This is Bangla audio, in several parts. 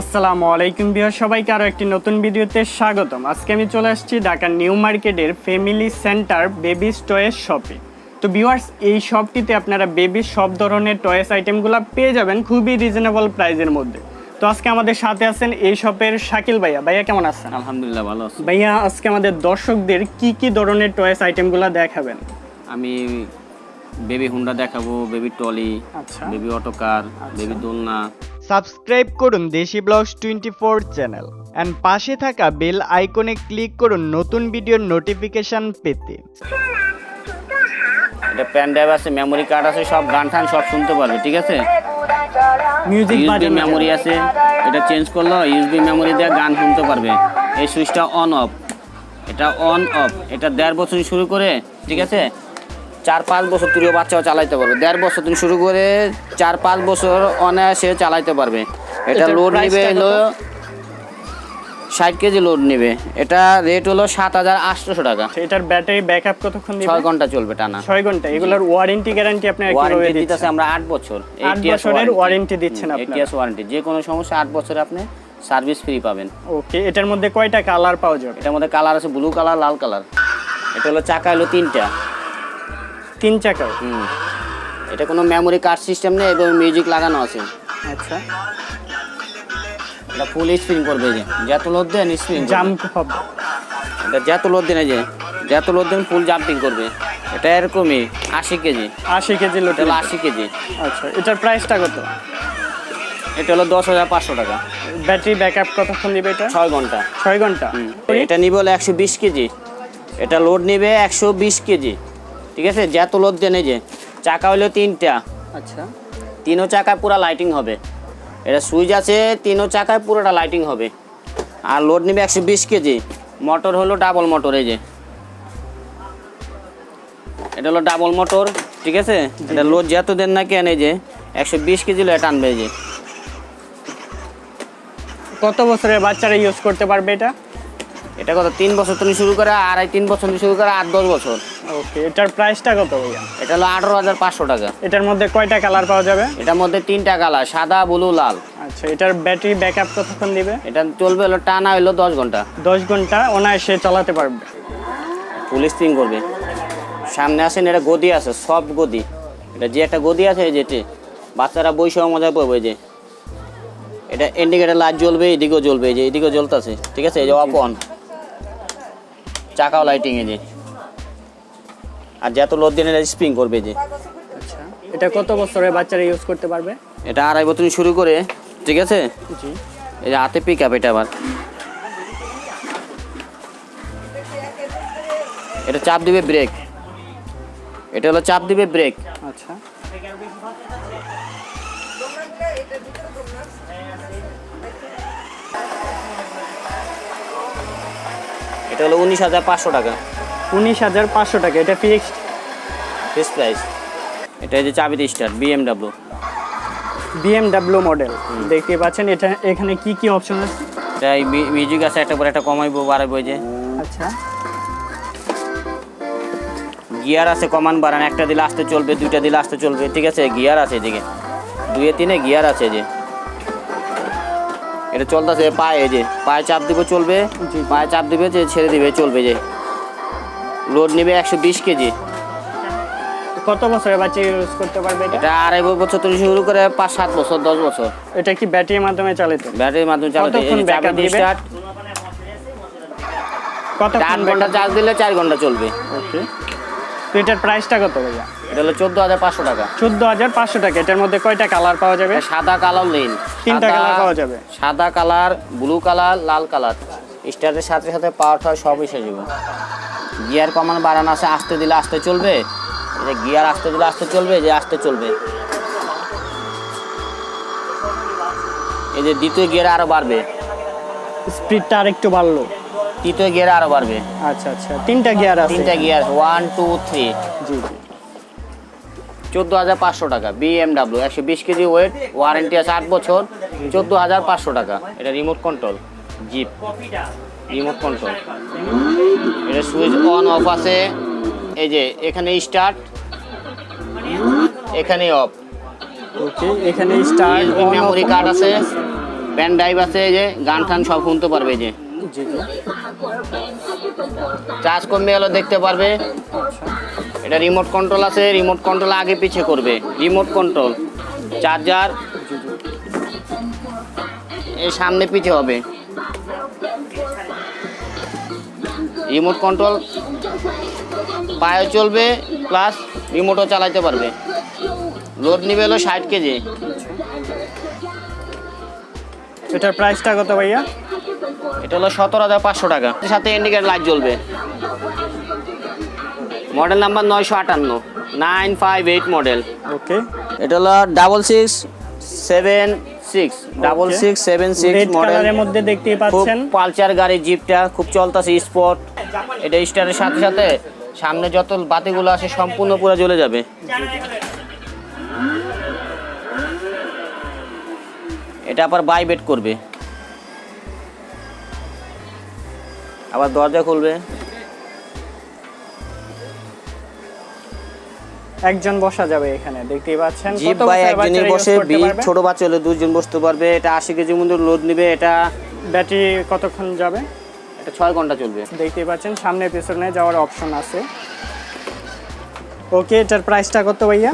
আসসালামু আলাইকুম ভিউয়ার, সবাইকে আরও একটি নতুন ভিডিওতে স্বাগতম। আজকে আমি চলে আসছি ঢাকার নিউ মার্কেটের ফ্যামিলি সেন্টার বেবিস টয়েস শপে। তো ভিউয়ার্স, এই শপটিতে আপনারা বেবির সব ধরনের টয়েস আইটেমগুলো পেয়ে যাবেন খুবই রিজনেবল প্রাইসের মধ্যে। তো আজকে আমাদের সাথে আছেন এই শপের শাকিল ভাইয়া। ভাইয়া কেমন আছেন? আলহামদুলিল্লাহ ভালো আছি। ভাইয়া, আজকে আমাদের দর্শকদের কি ধরনের টয়েস আইটেমগুলো দেখাবেন? আমি বেবি হুন্ডা দেখাবো, বেবি টলি, আচ্ছা, বেবি অটোকার, বেবি দোলনা। সাবস্ক্রাইব করুন দেশি ব্লগস 24 চ্যানেল এন্ড পাশে থাকা বেল আইকনে ক্লিক করুন নতুন ভিডিওর নোটিফিকেশন পেতে। এটা পেন ড্রাইভ আছে, মেমোরি কার্ড আছে, সব গান টান সব শুনতে পারবে, ঠিক আছে। মিউজিক ইউএসবি মেমোরি আছে, এটা চেঞ্জ করলো ইউএসবি মেমোরি দিয়ে গান শুনতে পারবে। এই সুইচটা অন অফ, এটা অন অফ। এটা 1.5 বছর শুরু করে, ঠিক আছে, 4-5 বছর তুইও বাচ্চাও চালাইতে পারবে। 1.5 বছর তুমি শুরু করে 4-5 বছর অনায়াসে চালাইতে পারবে। এটা লোড নেবে হলো 60 কেজি লোড নেবে। এটা রেট হলো 7,800 টাকা। এটার ব্যাটারি ব্যাকআপ কতক্ষণ দিবে? 6 ঘন্টা চলবে টানা। 6 ঘন্টা। এগুলোর ওয়ারেন্টি গ্যারান্টি আপনারা কিভাবে ওয়ারেন্টি দিচ্ছেন? দিতেছে আমরা 8 বছর। 8 বছরের ওয়ারেন্টি দিচ্ছেন আপনারা? 8 ইয়ার্স ওয়ারেন্টি। যে কোনো সমস্যা 8 বছরে আপনি সার্ভিস ফ্রি পাবেন। ওকে, এটার মধ্যে কয়টা কালার পাওয়া যাবে? এটার মধ্যে কালার আছে ব্লু কালার, লাল কালার। এটা হলো চাকা হলো 3টা। 3 চাকা? এটা কোনো মেমোরি কার্ড সিস্টেম নেই এবং মিউজিক লাগানো আছে। আচ্ছা, এটা ফুল স্প্রিং করবে, যে যত লোড দেন স্প্রিং জাম্প হবে? এটা যত লোড দেন, এই যে যত লোড দেন ফুল জাম্পিং করবে। এটা এরকমই 80 কেজি। 80 KG load? এটা হলো 80 কেজি। আচ্ছা, এটার প্রাইসটা কত? এটা হলো 10,500 টাকা। ব্যাটারি ব্যাকআপ কতক্ষণ দিবে এটা? 6 ঘন্টা। 6 ঘন্টা। এটা নিবে হলো 120 কেজি। এটা লোড নিবে 120 কেজি, ঠিক আছে। যত লোড দেন, এই যে চাকা হলো 3টা। আচ্ছা, 3ও চাকায় পুরো লাইটিং হবে। এটা সুইচ আছে, 3ও চাকায় পুরোটা লাইটিং হবে। আর লোড নিবে 120 কেজি। মোটর হলো ডাবল মোটর, এই যে এটা হলো ডাবল মোটর, ঠিক আছে। এটা লোড যত দেন না কেন, এই যে 120 কেজি লোড টানবে। এই যে কত বছরের বাচ্চারা ইউজ করতে পারবে এটা? এটা কত 3 বছর তুমি শুরু করে, 2.5-3 বছর তুমি শুরু করে, 8-10 বছর। ওকে, এটার প্রাইসটা কত ভাইয়া? এটা হলো 18,500 টাকা। এটার মধ্যে কয়টা কালার পাওয়া যাবে? এটার মধ্যে 3টা কালার, সাদা, ব্লু, লাল। আচ্ছা, এটার ব্যাটারি ব্যাকআপ কতক্ষণ দিবে? এটা চলবে হলো টানা হলো 10 ঘন্টা। 10 ঘন্টা অনায়াসে চালাতে পারবে। ফুল স্প্রিং করবে। সামনে আসেন, এটা গদি আছে, সব গদি। এটা যে একটা গদি আছে, যেটি বাচ্চারা বৈশাখ মজা পাবে। যে এটা ইন্ডিকেটার লাইট জ্বলবে, এদিকেও জ্বলবে, এই যে এদিকেও জ্বলতেছে, ঠিক আছে। এই যে অফ অন, চাকাও লাইটিং, এই যে। আর যত লোড দিন এটা স্প্রিং করবে, যে। আচ্ছা, এটা কত বছরের বাচ্চারা ইউজ করতে পারবে? এটা 2.5 বছর শুরু করে, ঠিক আছে। জি, এই যে হাতে পিক আপ, এটা আবার এটা চাপ দিবে ব্রেক। এটা হলো চাপ দিবে ব্রেক। আচ্ছা, এটা হলো 19,500 টাকা। 19,500 টাকা। এটা ফিক্সড ফিক্স প্রাইস। এটা এই যে চাবিতে স্টার্ট, BMW মডেল দেখতে পাচ্ছেন। এটা এখানে কি অপশন আছে? এটা মিউজিক আছে, একটা পরে একটা কমাইবো বাড়াইবো, এই যে। আচ্ছা, গিয়ার আছে, কমান বাড়ান, একটা দিলে আসতে চলবে, 2টা দিলে আসতে চলবে, ঠিক আছে। গিয়ার আছে এদিকে 2-3 গিয়ার আছে, যে এটা চলতেছে পায়ে, যে পায়ে চাপ দিবে চলবে, পায়ে চাপ দিবে যে ছেড়ে দিবে চলবে। যে লোড নেবে 120 কেজি। কত বছরের বাচ্চা ইউজ করতে পারবে এটা? এটা 2.5 বছর থেকে শুরু করে 5-7 বছর, 10 বছর। এটা কি ব্যাটারির মাধ্যমে চালিত? ব্যাটারির মাধ্যমে চালাতে। কতক্ষণ backup দিবে? স্টার্ট, কতক্ষণ 8 ঘন্টা চার্জ দিলে 4 ঘন্টা চলবে। ওকে, তো এটার প্রাইসটা কত ভাইয়া? এটা হলো 14,500 টাকা। 14,500 টাকা। এটার মধ্যে কয়টা কালার পাওয়া যাবে? সাদা কালার লেন, 3টা কালার পাওয়া যাবে। সাদা কালার, ব্লু কালার, লাল কালার। স্টার্টের সাথে সাথে পাওয়ার হয় সব এসে যাবে। গিয়ার কমান বাড়ানো আছে, আসতে দিলে আসতে চলবে, এই যে গিয়ার আসতে দিলে আসতে চলবে, যে আসতে চলবে। এই যে দ্বিতীয় গিয়ার আরো বাড়বে, স্পিডটা আরেকটু বাড়লো। তৃতীয় গিয়ার আরো বাড়বে। আচ্ছা আচ্ছা, 3টা গিয়ার আছে? 3টা গিয়ার, 1 2 3। জি জি। 14,500 টাকা। BMW 120 কেজি ওয়েট, ওয়ারেন্টি আছে 8 বছর, 14,500 টাকা। এটা remote control jeep, remote control. এটা সুইচ অন অফ আছে, এই যে এখানে স্টার্ট, এখানে অফ। ওকে, এখানে স্টার্ট, মেমোরি কার্ড আছে, পেন ড্রাইভ আছে, এই যে গান টান সব শুনতে পারবে, এই যে জি জি। চার্জ কমে গেল দেখতে পারবে। এটা রিমোট কন্ট্রোল আছে, রিমোট কন্ট্রোল আগে পিছে করবে, রিমোট কন্ট্রোল। চার্জার এই সামনে পিছে হবে, রিমোট কন্ট্রোল পায়ে চলবে, প্লাস রিমোটও চালাতে পারবে। লোড নিবে হলো 60 কেজি। এটার প্রাইসটা কত ভাইয়া? এটা হলো 17,500 টাকা, সাথে ইন্ডিকেটর লাইট জ্বলবে। Model number 958, 958 model. ওকে। এটা হলো 6676 রেড মডেল। কালারের মধ্যে দেখতেই খুব পাচ্ছেন। পালচার গাড়ি, জিপটা খুব চলতেছে স্পট। এটা স্টারের সাথে সাথে সামনে যত বাতিগুলো আছে সম্পূর্ণ পুরো জ্বলে যাবে। এটা আবার বাইবেট করবে, আবার দরজা খুলবে। একজন বসা যাবে এখানে, দেখতেই পাচ্ছেন। জিপ কত বাই বছরের একজনই বাচ্চারা বসে, use করতে বিগ পারবে? ছোট বাচ্চা হলে 2 জন বসতে পারবে। এটা 80 কেজির মধ্যে লোড নেবে। এটা ব্যাটারি কতক্ষণ যাবে? 6 ঘন্টা চলবে। দেখতেই পাচ্ছেন সামনে পেছনে যাওয়ার অপশন আছে। ওকে, এটার প্রাইসটা কত ভাইয়া?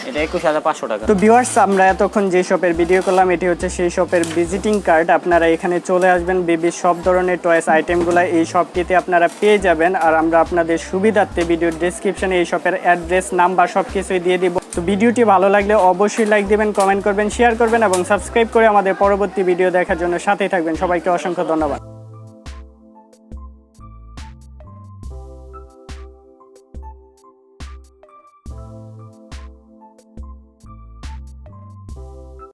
এটা 21,500 টাকা। তো ভিউয়ার্স, আমরা এতক্ষণ যে শপের ভিডিও করলাম এটি হচ্ছে সেই শপের ভিজিটিং কার্ড। আপনারা এখানে চলে আসবেন, বেবির সব ধরনের টয়েস আইটেমগুলো এই শপটিতে আপনারা পেয়ে যাবেন। আর আমরা আপনাদের সুবিধার্থে ভিডিওর ডেসক্রিপশনে এই শপের অ্যাড্রেস, নাম্বার সব কিছুই দিয়ে দিব। তো ভিডিওটি ভালো লাগলে অবশ্যই লাইক দিবেন, কমেন্ট করবেন, শেয়ার করবেন এবং সাবস্ক্রাইব করে আমাদের পরবর্তী ভিডিও দেখার জন্য সাথেই থাকবেন। সবাইকে অসংখ্য ধন্যবাদ।